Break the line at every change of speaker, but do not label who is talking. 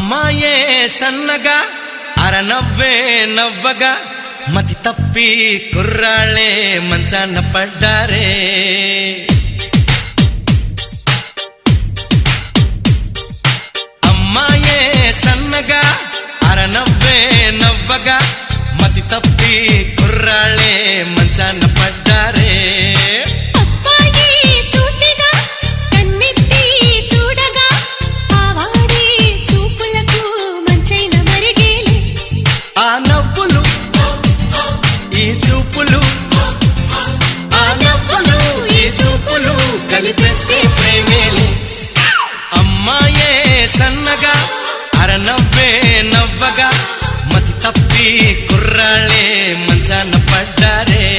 అమ్మాయే సన్నగా అరనవ్వే నవ్వగా మతి తప్పి కుర్రాళ్ళే మంచాన పడ్డారే. అమ్మాయే సన్నగా అరనవ్వే నవ్వగా మతి తప్పి కుర్రాళ్ళే మంచాన పడ్డారే. కలిపేస్తే ప్రేమేలే. అమ్మాయే సన్నగా అరనవ్వే నవ్వగా మతి తప్పి కుర్రాళ్ళే మంచాన పడ్డారే.